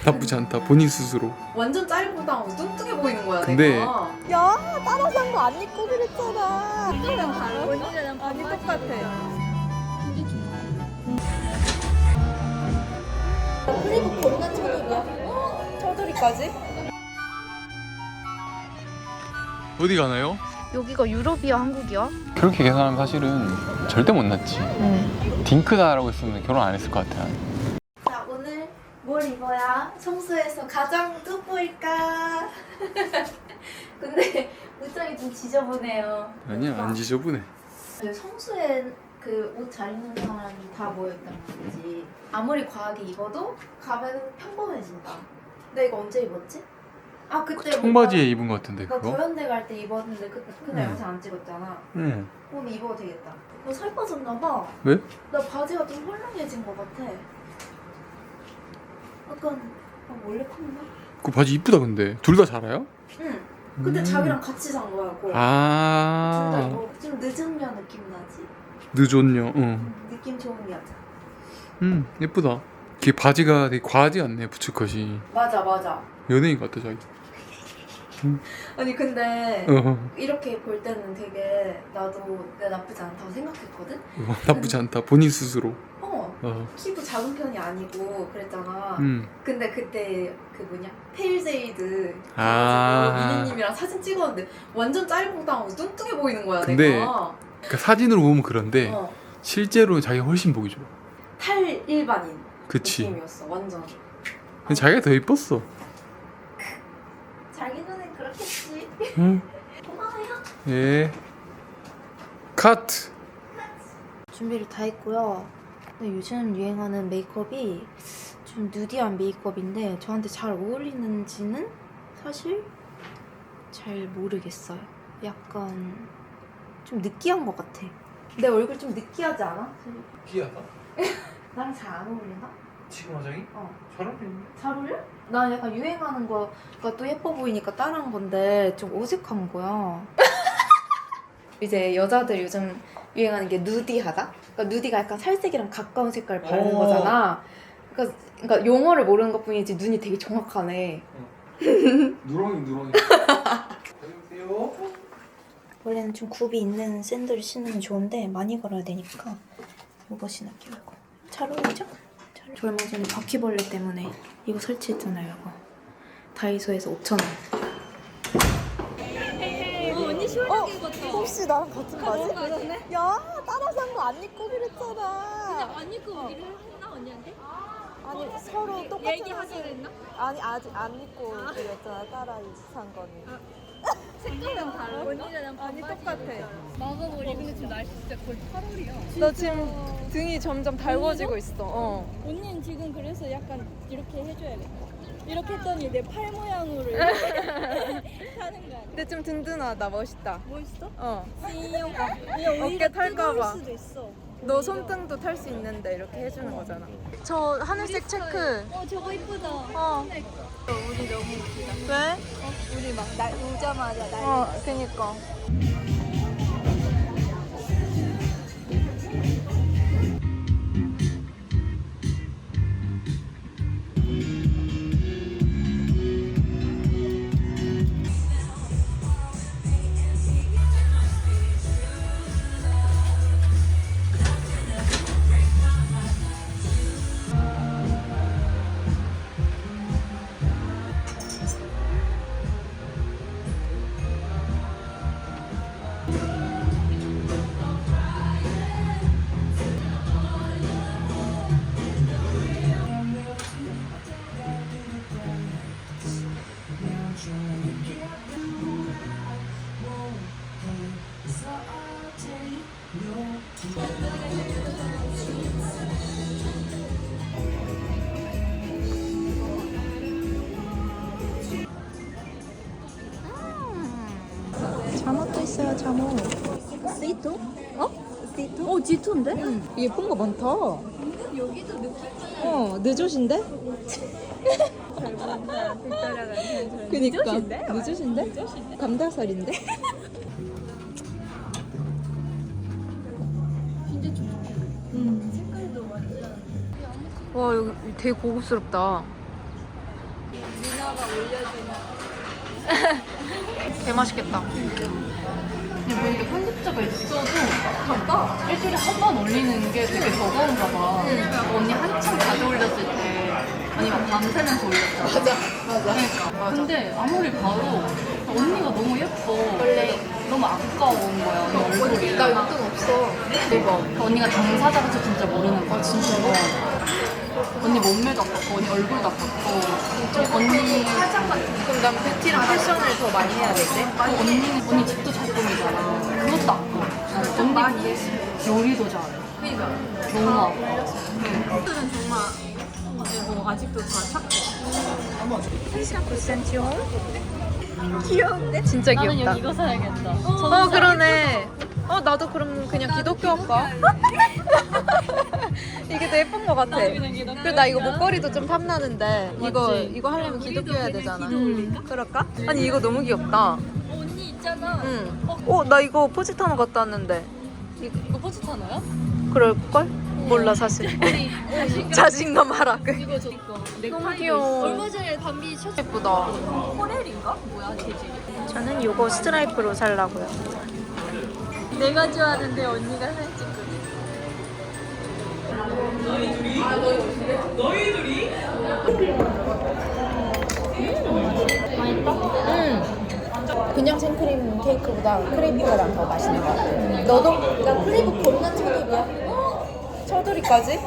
나쁘지 않다. 본인 스스로. 완전 짧보다 뚱뚱해 보이는 거야 근데- 내가. 야, 따라서 한 거 안 입고 그랬잖아. 언니랑 다르. 언니랑 아니, 똑같아. 그리고 겁나 쳐돌이야. 쳐돌이까지? 어디 가나요? 여기가 유럽이야, 한국이야? 그렇게 계산하면 사실은 절대 못 났지. 딩크다라고 했으면 결혼 안 했을 것 같아. 자, 오늘 뭘 입어야 성수에서 가장 돋보일까? 근데 옷장이 좀 지저분해요. 아니야, 안 지저분해. 그 성수에 그 옷 잘 입는 사람이 다 모여있단 말이지. 아무리 과하게 입어도 가면 평범해진다. 근데 이거 언제 입었지? 아, 그때 청바지에 입은 것 같은데 나 그거? 더현대 갈 때 입었는데 그날 응. 영상 안 찍었잖아. 응. 오늘 입어도 되겠다. 너 살 빠졌나 봐. 왜? 나 바지가 좀 헐렁해진 것 같아. 약간 원래 컸나? 그 바지 이쁘다 근데. 둘 다 자라요? 응. 근데 자기랑 같이 산 거야. 그거. 아. 둘다 좀 늦은 여 느낌 나지? 늦었냐? 응. 느낌 좋은 여자. 예쁘다. 걔 바지가 되게 과하지 않네, 부츠컷이. 맞아 맞아. 연예인 같다 자기. 아니 근데 어. 이렇게 볼 때는 되게 나도 내 나쁘지 않다고 생각했거든? 나쁘지 않다. 본인 스스로. 어. 키도 작은 편이 아니고 그랬잖아. 음. 근데 그때 그 뭐냐 페일제이드 아. 미니님이랑 사진 찍었는데 완전 짧보다 뚱뚱해 보이는 거야 근데 내가. 그러니까 사진으로 보면 그런데 어. 실제로는 자기가 훨씬 보기 좋아. 탈 일반인 그치. 느낌이었어 완전. 근데 자기가 더 이뻤어. 자기 눈엔 그렇겠지. 응. 고마워요. 예. 카트. 준비를 다 했고요. 근데 요즘 유행하는 메이크업이 좀 누디한 메이크업인데 저한테 잘 어울리는지는 사실 잘 모르겠어요. 약간 좀 느끼한 것 같아. 내 얼굴 좀 느끼하지 않아? 귀하다. 나랑 잘 안 어울리나? 지금 화장이? 어. 잘 어울리네. 잘 어울려? 난 약간 유행하는 거가 또 예뻐 보이니까 따라한 건데 좀 어색한 거야. 이제 여자들 요즘 유행하는 게 누디하다? 그러니까 누디가 약간 살색이랑 가까운 색깔 바르는 오. 거잖아. 그러니까 용어를 모르는 것 뿐이지 눈이 되게 정확하네. 누렁이. 안녕하세요. 원래는 좀 굽이 있는 샌들을 신으면 좋은데 많이 걸어야 되니까 이거 신을게요. 이거. 잘 어울리죠? 저 얼마 전에 바퀴벌레 때문에 이거 설치했잖아요. 이거. 다이소에서 5,000원. 언니 시원하게 입었다. 혹시 나랑 같은 바지? 그러네? 야, 따라서 한 거 안 입고 그랬잖아. 안 입고 오기로 했나 언니한테? 아니, 서로 똑같은 얘기하기로 옷을. 했나? 아니, 아직 안 입고 그랬잖아. 따라 산 거는. 색깔은 다르. 언니랑 아니, 똑같아. 나가 머리 근데 지금 날씨 진짜 거의 8월이야. 너 지금 등이 점점 달궈지고 있어. 언니는 지금 그래서 약간 이렇게 해줘야겠다. 이렇게 했더니 내 팔 모양으로 이렇게 하는 거 아니야? 근데 좀 든든하다. 멋있다. 멋있어? 어깨 탈까봐. 수도 있어. 너 손등도 탈 수 있는데 이렇게 해주는 거잖아. 저 하늘색 체크. 저거 이쁘다. 우리 너무 웃기다. 왜? 우리 막 날 오자마자 그니까. 잠옷도 있어요, 잠옷. 시토? 어? 어 지토인데? 예쁜 거 많다. 여기도 느낌 늦으신데? 따라가는 그니까. 늦으신데? 늦으신데? 감달살인데? 진짜 좋아. 색깔도 완전. 와, 여기 되게 고급스럽다. 엄마가 올려주는. 개 맛있겠다. 근데 뭐 이게 편집자가 있어도 일주일에 한 번 올리는 게 되게 버거운가 봐. 언니 한참 자주 올렸을 때 아니면 밤새면서 올렸잖아. 맞아. 그러니까. 근데 아무리 봐도 언니가 너무 예뻐. 원래 너무 아까운 거야. 언니 얼굴이. 나 용돈 없어. 대박. 언니가 당사자같이 진짜 모르는 거야. 진짜로? 언니 몸매도 아깝고 언니 얼굴도 아깝고 언니 화장 같은 그럼 난 뷰티랑 패션을 더 많이 해야 되지? 언니 집도 잘 꾸미잖아. 그것도 아까워. 언니 요리도 잘해. 그니까. 너무 아까워. 사람들은 정말 아직도 다 착해. 9cm 홈? 귀여운데? 진짜 나는 귀엽다. 여기 이거 사야겠다. 그러네. 나도 그럼 그냥 기독교 할까? 이게 더 예쁜 거 같아. 그리고 나 이거 목걸이도 좀 탐나는데 이거 하려면 기독교 해야 되잖아. 그럴까? 아니 이거 너무 귀엽다. 언니 있잖아. 응. 나 이거 포지타노 갔다 왔는데. 이거 포지타노야? 그럴걸? 몰라 사실. 자신감 하라. 이거 저 이거. 너무 귀여워. 얼마 전에 담비 셔츠 예쁘다. 코렐인가? 뭐야 재질이? 저는 요거 스트라이프로 살라고요. 내가 좋아하는데 언니가 사진 찍거든. 그냥 생크림 케이크보다 크레이프가 난 더 맛있는 것 같아. 너도? 나 크레이프 겁나 차돌이야. 차돌이까지?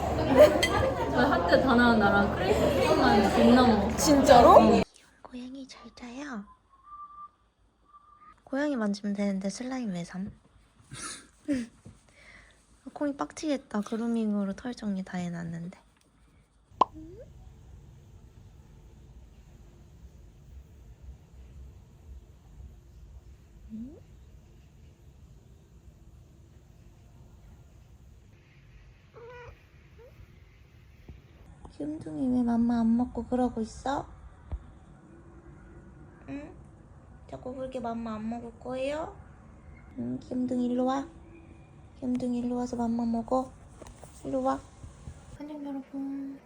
저 한때 다나와 나랑 크레이프만 겁나 먹어. 진짜로? 고양이 잘 자요. 고양이 만지면 되는데 슬라임 왜 삼? 콩이 빡치겠다. 그루밍으로 털 정리 다 해놨는데. 귀염둥이 왜 맘마 안 먹고 그러고 있어? 응? 자꾸 그렇게 맘마 안 먹을 거예요? 응, 귀염둥이 일로 와. 귀염둥이 일로 와서 맘마 먹어. 일로 와. 안녕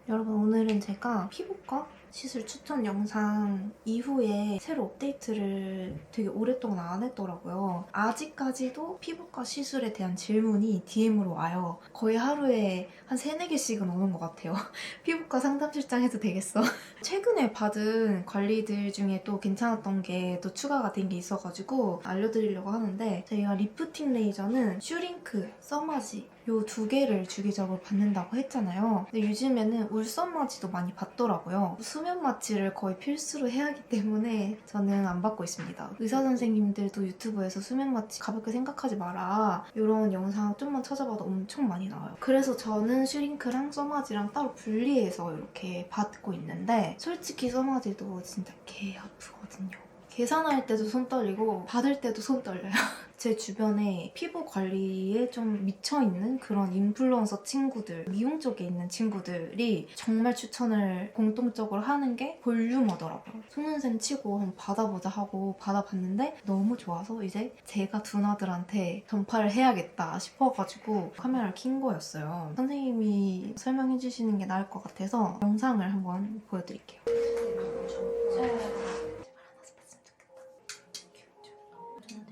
여러분 오늘은 제가 피부과 시술 추천 영상 이후에 새로 업데이트를 되게 오랫동안 안 했더라고요. 아직까지도 피부과 시술에 대한 질문이 DM으로 와요. 거의 하루에 한 3-4개씩은 오는 것 같아요. 피부과 상담실장 해도 되겠어. 최근에 받은 관리들 중에 또 괜찮았던 게 또 추가가 된 게 있어가지고 알려드리려고 하는데, 저희가 리프팅 레이저는 슈링크, 써마지 요 2개를 주기적으로 받는다고 했잖아요. 근데 요즘에는 울선마지도 많이 받더라고요. 수면 마취를 거의 필수로 해야 하기 때문에 저는 안 받고 있습니다. 의사 선생님들도 유튜브에서 수면 마취 가볍게 생각하지 마라 이런 영상 좀만 찾아봐도 엄청 많이 나와요. 그래서 저는 슈링크랑 써마지랑 따로 분리해서 이렇게 받고 있는데, 솔직히 써마지도 진짜 개 아프거든요. 계산할 때도 손 떨리고 받을 때도 손 떨려요. 제 주변에 피부 관리에 좀 미쳐있는 그런 인플루언서 친구들, 미용 쪽에 있는 친구들이 정말 추천을 공통적으로 하는 게 볼륨어더라고요. 속눈썹 치고 한번 받아보자 하고 받아봤는데 너무 좋아서 이제 제가 두나들한테 전파를 해야겠다 싶어가지고 카메라를 킨 거였어요. 선생님이 설명해 주시는 게 나을 것 같아서 영상을 한번 보여드릴게요.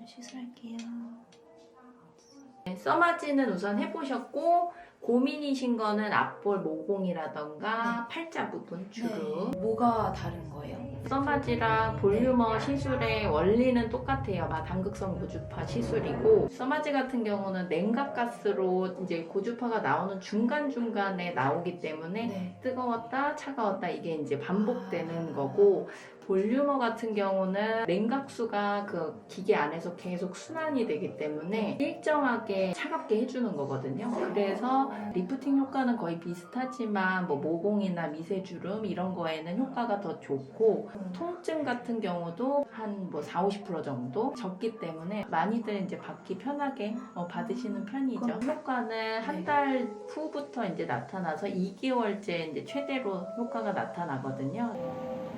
시술할게요. 써마지는 우선 해보셨고, 고민이신 거는 앞볼 모공이라던가 팔자 부분 주름. 뭐가 다른 거예요? 써마지랑 볼륨어 시술의 원리는 똑같아요. 단극성 고주파 시술이고, 써마지 같은 경우는 냉각가스로 이제 고주파가 나오는 중간중간에 나오기 때문에 뜨거웠다 차가웠다 이게 이제 반복되는 거고, 볼륨어 같은 경우는 냉각수가 그 기계 안에서 계속 순환이 되기 때문에 일정하게 차갑게 해주는 거거든요. 그래서 리프팅 효과는 거의 비슷하지만 뭐 모공이나 미세주름 이런 거에는 효과가 더 좋고, 통증 같은 경우도 한 뭐 40-50% 정도 적기 때문에 많이들 이제 받기 편하게 받으시는 편이죠. 효과는 한 달 후부터 이제 나타나서 2개월째 이제 최대로 효과가 나타나거든요.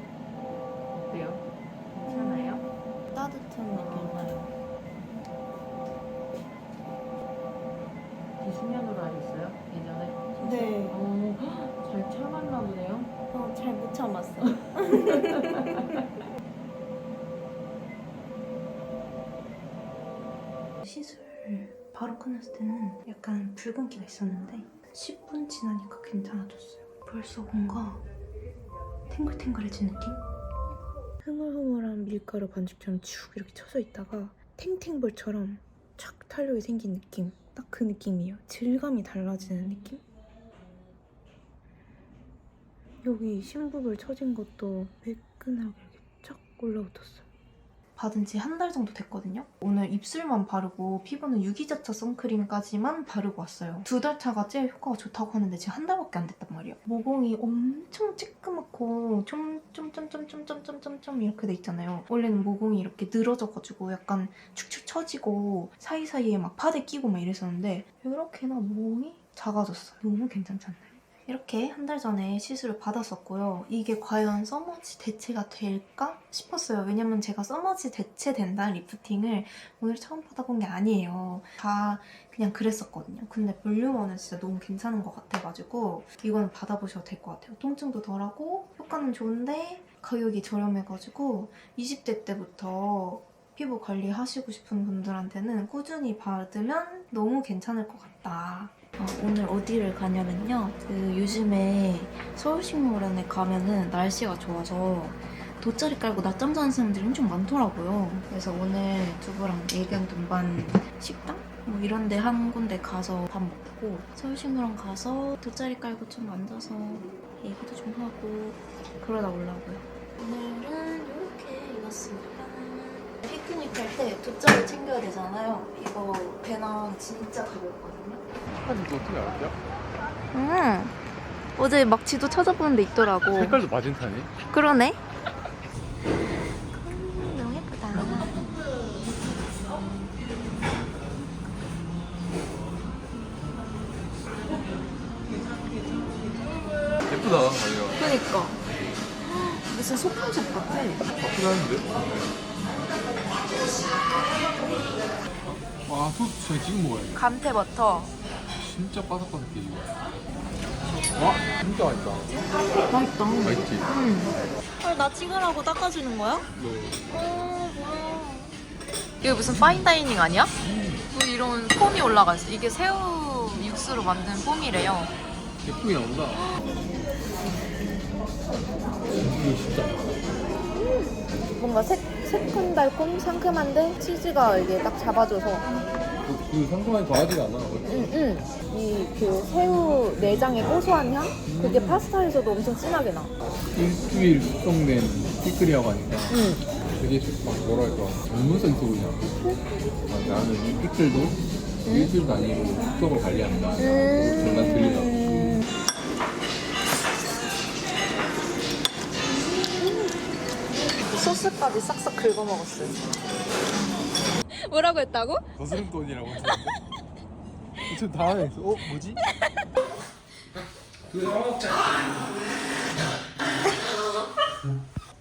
왜요? 괜찮아요? 따뜻한 느낌 나요. 비수면으로 하셨어요? 예전에? 네. 잘 참았나 보네요. 잘 못 참았어. 시술 바로 끝났을 때는 약간 붉은기가 있었는데 10분 지나니까 괜찮아졌어요. 벌써 뭔가 탱글탱글해진 느낌? 흐물흐물한 밀가루 반죽처럼 쭉 이렇게 쳐져 있다가 탱탱볼처럼 촥 탄력이 생긴 느낌. 딱 그 느낌이에요. 질감이 달라지는 느낌? 여기 심부분 처진 것도 매끈하게 이렇게 쫙 올라붙었어요. 받은 지 한 달 정도 됐거든요. 오늘 입술만 바르고 피부는 유기자차 선크림까지만 바르고 왔어요. 2달 차가 제일 효과가 좋다고 하는데 지금 한 달밖에 안 됐단 말이에요. 모공이 엄청 찌끄맣고 좀 이렇게 돼 있잖아요. 원래는 모공이 이렇게 늘어져가지고 약간 축축 처지고 사이사이에 막 파데 끼고 막 이랬었는데 이렇게나 모공이 작아졌어요. 너무 괜찮지 않나요? 이렇게 한 달 전에 시술을 받았었고요. 이게 과연 써머지 대체가 될까 싶었어요. 왜냐면 제가 써머지 대체된다 리프팅을 오늘 처음 받아본 게 아니에요. 다 그냥 그랬었거든요. 근데 볼륨원은 진짜 너무 괜찮은 것 같아가지고 이거는 받아보셔도 될 것 같아요. 통증도 덜하고 효과는 좋은데 가격이 저렴해가지고 20대 때부터 피부 관리하시고 싶은 분들한테는 꾸준히 받으면 너무 괜찮을 것 같다. 오늘 어디를 가냐면요. 요즘에 서울식물원에 가면은 날씨가 좋아서 돗자리 깔고 낮잠 자는 사람들이 엄청 많더라고요. 그래서 오늘 두부랑 예견 동반 식당? 뭐 이런 데 한 군데 가서 밥 먹고 서울식물원 가서 돗자리 깔고 좀 앉아서 얘기도 좀 하고 그러다 올라고요. 오늘은 이렇게 입었습니다. 피크닉 할 때 돗자리 챙겨야 되잖아요. 이거 배낭 진짜 가볍거든요. 색깔도 어떻게 알았죠? 어제 막 지도 찾아보는 데 있더라고. 색깔도 마젠타네. 그러네. 너무 예쁘다. 예쁘다 아니야. 그니까. 무슨 소품샵 같아. 나쁘지 않은데? 와 소스 진짜 지금 먹어야 돼. 감태버터. 진짜 바삭바삭해 이거. 와 진짜 맛있다. 맛있다. 맛있지? 나 찍으라고 닦아주는 거야? 너 이게 무슨 파인다이닝 아니야? 뭐 이런 폼이 올라가 있어. 이게 새우 육수로 만든 폼이래요. 예쁘게 나온다. 이거 진짜. 뭔가 새콤달콤 상큼한데 치즈가 이게 딱 잡아줘서 그 상큼함이 과하지가 않아. 이 그 새우 내장의 고소한 향? 그게 파스타에서도 엄청 진하게 나. 일주일 숙성된 피클이라고 하니까 되게 막 뭐랄까 전문성 있어 보이냐. 나는 이 피클도 일주일도 아니고 숙성을 관리한다. 장난 들리더라고. 소스까지 싹싹 긁어 먹었어요. 뭐라고 했다고? 거스름돈이라고 했는데 좀 당황했어. 뭐지?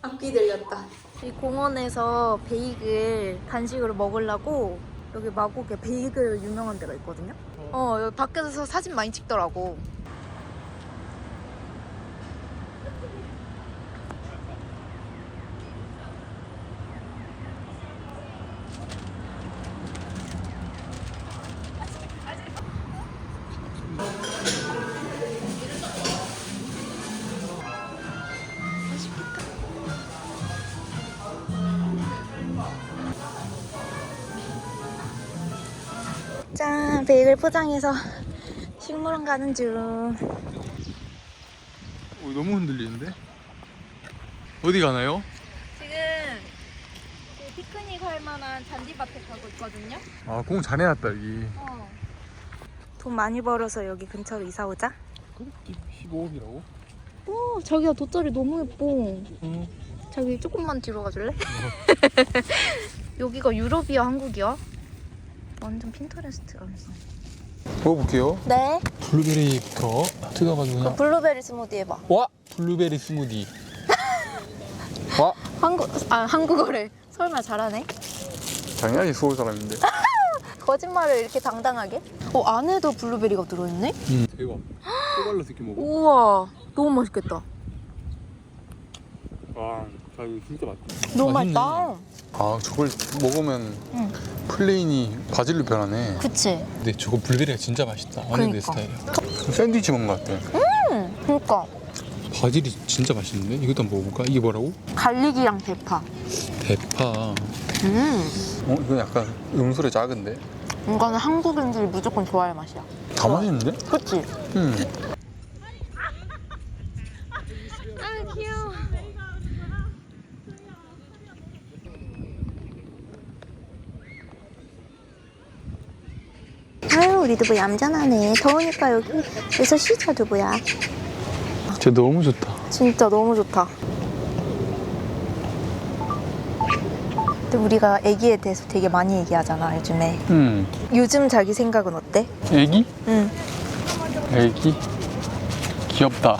악기 들렸다. 이 공원에서 베이글 간식으로 먹으려고 여기 마곡에 베이글 유명한 데가 있거든요. 여기 밖에서 사진 많이 찍더라고. 짠, 베이글 포장해서 식물원 가는 중. 너무 흔들리는데? 어디 가나요? 지금 그 피크닉 할 만한 잔디밭에 가고 있거든요. 아 공 잘해놨다 여기. 돈 많이 벌어서 여기 근처로 이사 오자. 그렇게 15억이라고? 오, 자기야 돗자리 너무 예뻐. 응. 자기 조금만 뒤로 가줄래? 여기가 유럽이야, 한국이야? 완전 핀터레스트 같어. 먹어볼게요. 네. 블루베리부터 뜯어가지고 그냥. 블루베리 스무디 해봐. 와! 블루베리 스무디. 와! 한국어래. 설마 잘하네. 당연히 서울 사람인데. 거짓말을 이렇게 당당하게? 안에도 블루베리가 들어있네? 대박. 또 발라서 이렇게 먹어. 우와, 너무 맛있겠다. 와. 아 이거 진짜 맛있다. 너무 맛있네. 맛있다. 아 저걸 먹으면 응. 플레인이 바질로 변하네. 그치? 근데 저거 블루베리가 진짜 맛있다. 완전 내 그니까. 스타일이야. 샌드위치 먹는 것 같아. 그니까. 바질이 진짜 맛있는데? 이것도 한번 먹어볼까? 이게 뭐라고? 갈릭이랑 대파. 대파. 이건 약간 음술에 작은데? 이거는 한국인들이 무조건 좋아할 맛이야. 다 맛있는데? 그치? 아유 우리 두부 얌전하네. 더우니까 여기서 쉬자 두부야. 진짜 너무 좋다. 진짜 너무 좋다. 근데 우리가 애기에 대해서 되게 많이 얘기하잖아, 요즘에. 요즘 자기 생각은 어때? 애기? 응. 애기? 귀엽다.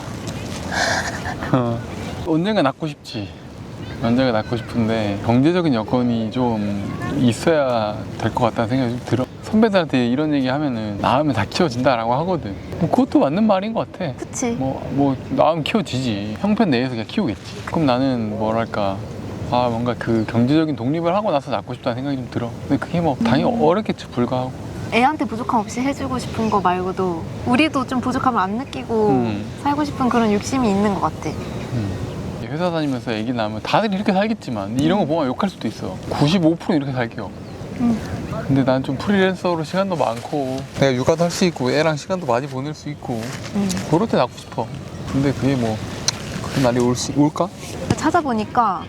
언젠가 낳고 싶지. 언젠가 낳고 싶은데 경제적인 여건이 좀 있어야 될 것 같다는 생각이 좀 들어. 선배들한테 이런 얘기 하면은 낳으면 다 키워진다라고 하거든. 그것도 맞는 말인 것 같아. 그치? 뭐 낳으면 키워지지. 형편 내에서 그냥 키우겠지. 그럼 나는 뭐랄까 뭔가 그 경제적인 독립을 하고 나서 낳고 싶다는 생각이 좀 들어. 근데 그게 뭐 당연히 어렵겠지 불가하고. 애한테 부족함 없이 해주고 싶은 거 말고도 우리도 좀 부족함을 안 느끼고 살고 싶은 그런 욕심이 있는 것 같아. 회사 다니면서 애기 낳으면 다들 이렇게 살겠지만 이런 거 보면 욕할 수도 있어. 95% 이렇게 살게요. 근데 난 좀 프리랜서로 시간도 많고 내가 육아도 할 수 있고 애랑 시간도 많이 보낼 수 있고 그럴 때 낳고 싶어. 근데 그게 뭐 그런 날이 올까? 찾아보니까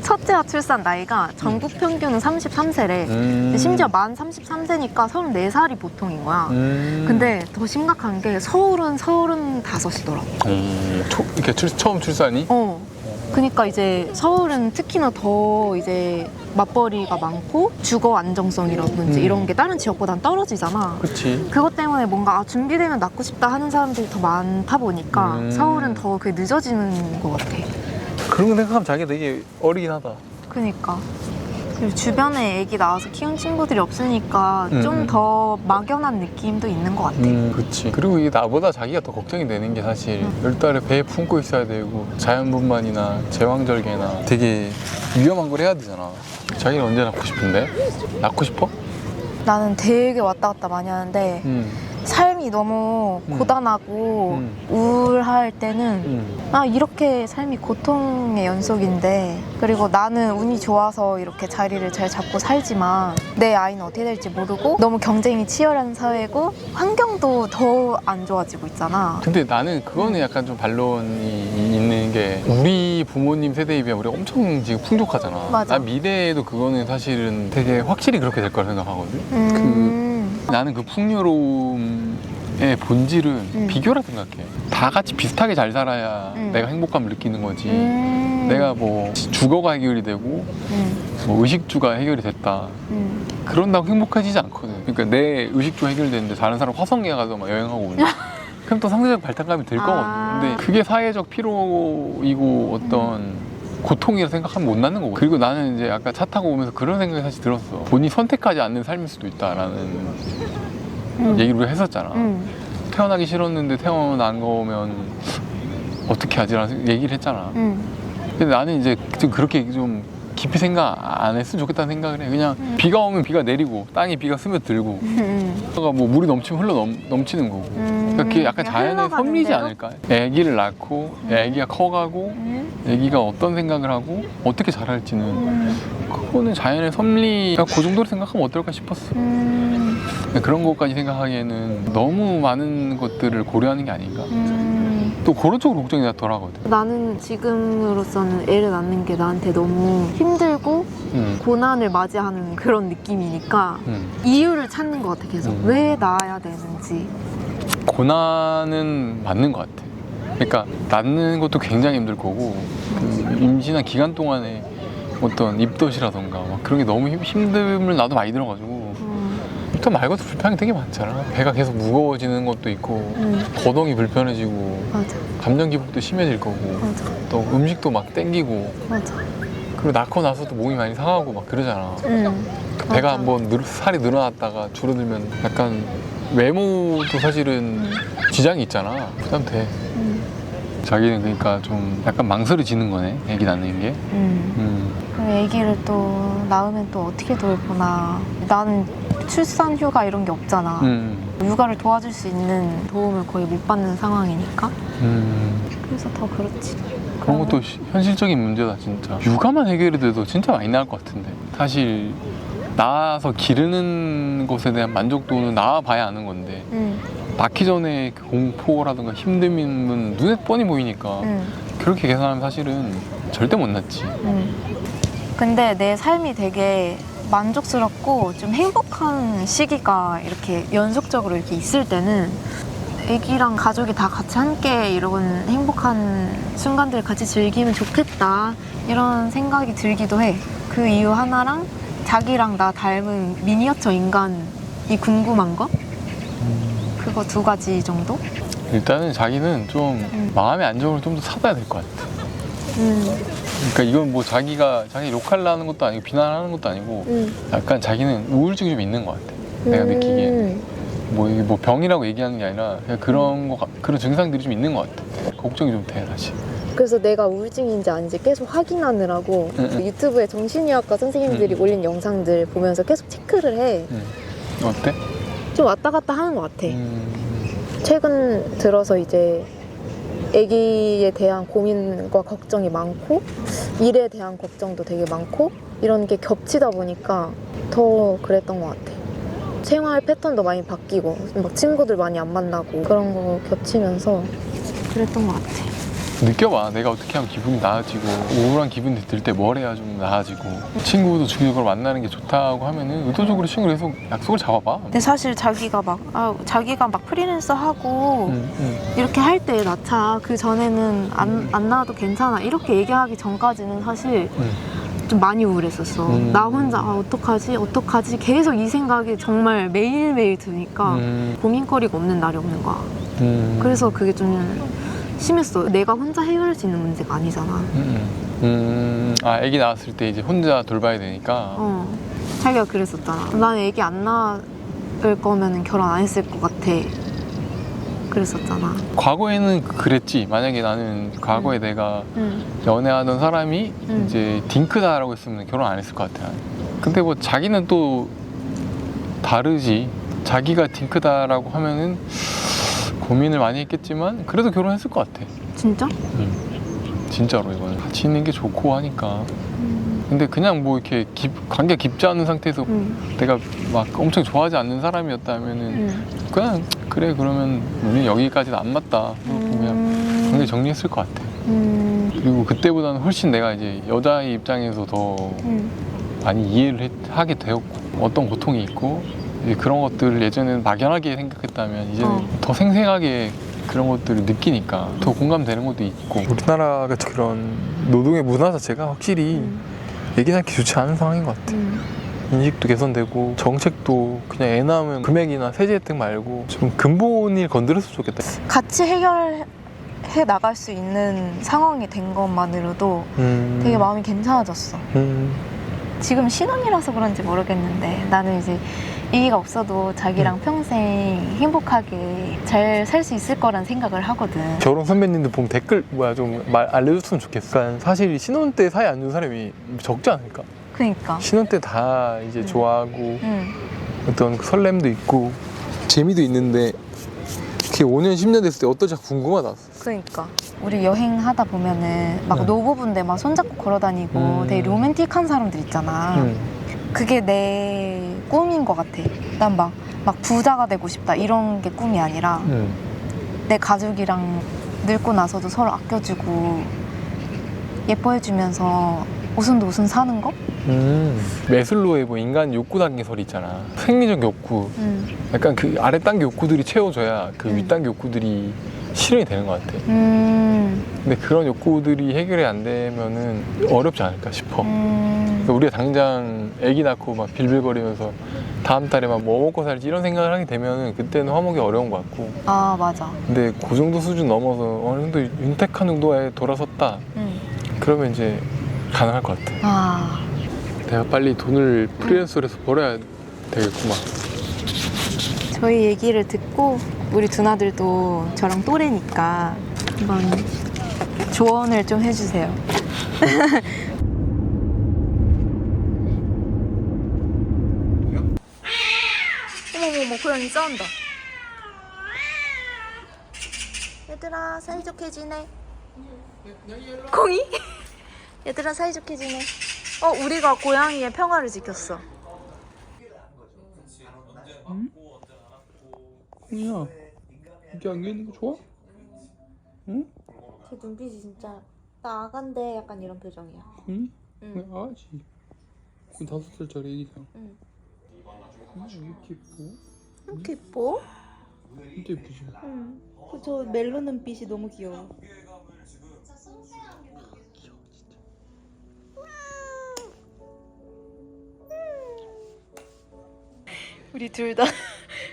첫째와 출산 나이가 전국 평균은 33세래. 심지어 만 33세니까 34살이 보통인 거야. 근데 더 심각한 게 서울은 35이더라고. 이렇게 처음 출산이? 그니까 이제 서울은 특히나 더 이제 맞벌이가 많고 주거 안정성이라든지 이런 게 다른 지역보단 떨어지잖아. 그치. 그것 때문에 뭔가 준비되면 낳고 싶다 하는 사람들이 더 많다 보니까 서울은 더 그게 늦어지는 것 같아. 그런 거 생각하면 자기가 되게 어리긴 하다. 그니까. 그리고 주변에 애기 낳아서 키운 친구들이 없으니까 좀 더 막연한 느낌도 있는 것 같아. 그치. 그리고 이게 나보다 자기가 더 걱정이 되는 게 사실 열달에 배에 품고 있어야 되고 자연분만이나 제왕절개나 되게 위험한 걸 해야 되잖아. 자기는 언제 낳고 싶은데? 낳고 싶어? 나는 되게 왔다 갔다 많이 하는데 삶이 너무 고단하고 우울할 때는 이렇게 삶이 고통의 연속인데, 그리고 나는 운이 좋아서 이렇게 자리를 잘 잡고 살지만 내 아이는 어떻게 될지 모르고 너무 경쟁이 치열한 사회고 환경도 더 안 좋아지고 있잖아. 근데 나는 그거는 약간 좀 반론이 있는 게 우리 부모님 세대에 비하면 우리가 엄청 지금 풍족하잖아. 맞아. 난 미래에도 그거는 사실은 되게 확실히 그렇게 될 거라 생각하거든. 나는 그 풍요로움의 본질은 비교라 생각해. 다 같이 비슷하게 잘 살아야 내가 행복감을 느끼는 거지. 내가 뭐 주거가 해결이 되고 뭐 의식주가 해결이 됐다. 그런다고 행복해지지 않거든. 그러니까 내 의식주 해결되는데 다른 사람 화성에 가서 막 여행하고 오냐? 그럼 또 상대적 발달감이 들 거거든. 근데 그게 사회적 피로이고 어떤 고통이라 생각하면 못 낳는 거고. 그리고 나는 이제 아까 차 타고 오면서 그런 생각이 사실 들었어. 본인이 선택하지 않는 삶일 수도 있다라는 얘기를 했었잖아. 태어나기 싫었는데 태어난 거면 어떻게 하지라는 얘기를 했잖아. 근데 나는 이제 좀 그렇게 좀 깊이 생각 안 했으면 좋겠다는 생각을 해. 그냥 비가 오면 비가 내리고 땅에 비가 스며들고 뭐 물이 넘치면 넘치는 거고. 그러니까 그게 약간 자연의 섭리지 않을까? 아기를 낳고 아기가 커가고 아기가 어떤 생각을 하고 어떻게 자랄지는 그거는 자연의 섭리가 그 정도로 생각하면 어떨까 싶었어. 그런 것까지 생각하기에는 너무 많은 것들을 고려하는 게 아닌가. 또 그런 쪽으로 걱정이 덜 하거든. 나는 지금으로서는 애를 낳는 게 나한테 너무 힘들고 고난을 맞이하는 그런 느낌이니까 이유를 찾는 것 같아. 계속 왜 낳아야 되는지. 고난은 맞는 것 같아. 그러니까 낳는 것도 굉장히 힘들 거고 그 임신한 기간 동안에 어떤 입덧이라던가 막 그런 게 너무 힘듦을 나도 많이 들어가지고 또 말고도 불편한 게 되게 많잖아. 배가 계속 무거워지는 것도 있고 거동이 불편해지고 맞아. 감정 기복도 심해질 거고 맞아. 또 음식도 막 땡기고 맞아. 그리고 낳고 나서도 몸이 많이 상하고 막 그러잖아. 그 배가 한번 살이 늘어났다가 줄어들면 약간 외모도 사실은 지장이 있잖아. 부담돼. 자기는 그러니까 좀 약간 망설여지는 거네, 애기 낳는 게. 그 애기를 또 낳으면 또 어떻게 돌보나. 나는 출산 휴가 이런 게 없잖아. 육아를 도와줄 수 있는 도움을 거의 못 받는 상황이니까. 그래서 더 그렇지. 그런 것도 현실적인 문제다 진짜. 육아만 해결이 돼도 진짜 많이 나을 것 같은데. 사실 낳아서 기르는 것에 대한 만족도는 낳아봐야 아는 건데 낳기 전에 그 공포라든가 힘듦은 눈에 뻔히 보이니까 그렇게 계산하면 사실은 절대 못 낳지. 근데 내 삶이 되게 만족스럽고 좀 행복한 시기가 이렇게 연속적으로 이렇게 있을 때는 애기랑 가족이 다 같이 함께 이런 행복한 순간들을 같이 즐기면 좋겠다 이런 생각이 들기도 해. 그 이유 하나랑 자기랑 나 닮은 미니어처 인간이 궁금한 거? 그거 2가지 정도? 일단은 자기는 좀 마음의 안정을 좀 더 찾아야 될 것 같아. 그러니까 이건 뭐 자기가 자기 욕하려는 것도 아니고 비난하는 것도 아니고 약간 자기는 우울증이 좀 있는 것 같아. 내가 느끼기엔 뭐 이게 뭐 병이라고 얘기하는 게 아니라 그냥 그런 증상들이 좀 있는 것 같아. 걱정이 좀 돼 사실. 그래서 내가 우울증인지 아닌지 계속 확인하느라고 유튜브에 정신의학과 선생님들이 올린 영상들 보면서 계속 체크를 해. 어때? 좀 왔다 갔다 하는 것 같아. 최근 들어서 이제 아기에 대한 고민과 걱정이 많고 일에 대한 걱정도 되게 많고 이런 게 겹치다 보니까 더 그랬던 것 같아. 생활 패턴도 많이 바뀌고 막 친구들 많이 안 만나고 그런 거 겹치면서 그랬던 것 같아. 느껴봐. 내가 어떻게 하면 기분이 나아지고 우울한 기분이 들 때 뭘 해야 좀 나아지고 친구도 주기적으로 만나는 게 좋다고 하면은 의도적으로 친구를 계속 약속을 잡아봐. 근데 사실 자기가 막 프리랜서 하고 이렇게 할 때 낳자. 그 전에는 안 낳아도 괜찮아. 이렇게 얘기하기 전까지는 사실 좀 많이 우울했었어. 나 혼자 어떡하지? 계속 이 생각이 정말 매일매일 드니까 고민거리가 없는 날이 없는 거야. 그래서 그게 좀 심했어. 내가 혼자 해결할 수 있는 문제가 아니잖아. 아, 애기 낳았을 때 이제 혼자 돌봐야 되니까. 자기가 그랬었잖아. 난 애기 안 낳을 거면 결혼 안 했을 것 같아. 그랬었잖아. 과거에는 그랬지. 만약에 나는 과거에 내가 연애하던 사람이 이제 딩크다라고 했으면 결혼 안 했을 것 같아. 근데 뭐 자기는 또 다르지. 자기가 딩크다라고 하면은 고민을 많이 했겠지만 그래도 결혼했을 것 같아. 진짜? 진짜로 이거는 같이 있는 게 좋고 하니까. 근데 그냥 뭐 이렇게 관계가 깊지 않은 상태에서 내가 막 엄청 좋아하지 않는 사람이었다면은 그냥 그래 그러면 우리는 여기까지는 안 맞다. 그냥 관계 정리했을 것 같아. 그리고 그때보다는 훨씬 내가 이제 여자의 입장에서 더 많이 이해를 하게 되었고 어떤 고통이 있고 이제 그런 것들을 예전에는 막연하게 생각했다면 이제는 더 생생하게 그런 것들을 느끼니까 더 공감되는 것도 있고. 우리나라가 그런 노동의 문화 자체가 확실히 얘기 낳기 좋지 않은 상황인 것 같아. 인식도 개선되고 정책도 그냥 애 낳으면 금액이나 세제 혜택 말고 좀 근본을 건드렸으면 좋겠다. 같이 해결해 나갈 수 있는 상황이 된 것만으로도 되게 마음이 괜찮아졌어. 지금 신혼이라서 그런지 모르겠는데 나는 이제 애기가 없어도 자기랑 평생 행복하게 잘 살 수 있을 거란 생각을 하거든. 결혼 선배님들 보면 댓글 좀 말 알려줬으면 좋겠어. 그러니까 사실 신혼 때 사이 안 좋은 사람이 적지 않을까? 그러니까 신혼 때 다 이제 좋아하고 어떤 설렘도 있고 재미도 있는데 그게 5년 10년 됐을 때 어떨지 궁금하다. 그러니까 우리 여행하다 보면은 막 노부부인데 막 손잡고 걸어다니고 되게 로맨틱한 사람들 있잖아. 그게 내 꿈인 것 같아. 난 막 부자가 되고 싶다 이런 게 꿈이 아니라 내 가족이랑 늙고 나서도 서로 아껴주고 예뻐해주면서 오순도순 사는 거? 매슬로의 뭐 인간 욕구 단계설이 있잖아. 생리적 욕구. 약간 그 아래 단계 욕구들이 채워져야 그 윗 단계 욕구들이 실현이 되는 것 같아. 근데 그런 욕구들이 해결이 안 되면은 어렵지 않을까 싶어. 그러니까 우리가 당장 아기 낳고 막 빌빌거리면서 다음 달에 막 뭐 먹고 살지 이런 생각을 하게 되면은 그때는 화목이 어려운 것 같고. 아 맞아. 근데 그 정도 수준 넘어서 어느 정도 윤택한 정도에 돌아섰다. 그러면 이제 가능할 것 같아. 아 내가 빨리 돈을 프리랜서로 해서 벌어야 되겠구만. 저희 얘기를 듣고 우리 누나들도 저랑 또래니까 한번 조언을 좀 해주세요. 어머머머, 고양이 싸운다. 얘들아, 사이좋게 지내. 공이? 얘들아, 사이좋게 지내. 우리가 고양이의 평화를 지켰어. 응? 콩이야, 이게 안겨 있는 거 좋아? 응? 제 눈빛이 진짜 나 아간데 약간 이런 표정이야. 응? 응. 왜 아지? 그건 5살짜리 애기잖아. 응. 이렇게 예뻐? 이렇게 예뻐? 진짜 예쁘지? 응. 저 멜로 눈빛이 너무 귀여워. 우리 둘 다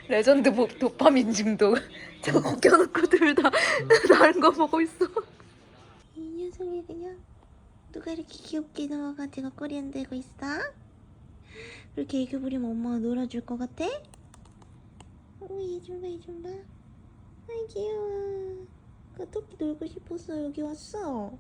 레전드 도파민 중독. 저거 껴놓고 둘 다 다른 거 보고 있어. 이 녀석이 그냥 누가 이렇게 귀엽게 나와가지고 꼬리 흔들고 있어? 그렇게 애교 부리면 엄마가 놀아줄 것 같아? 얘 좀 봐, 얘 좀 봐. 아이 귀여워. 그 토끼 놀고 싶었어. 여기 왔어.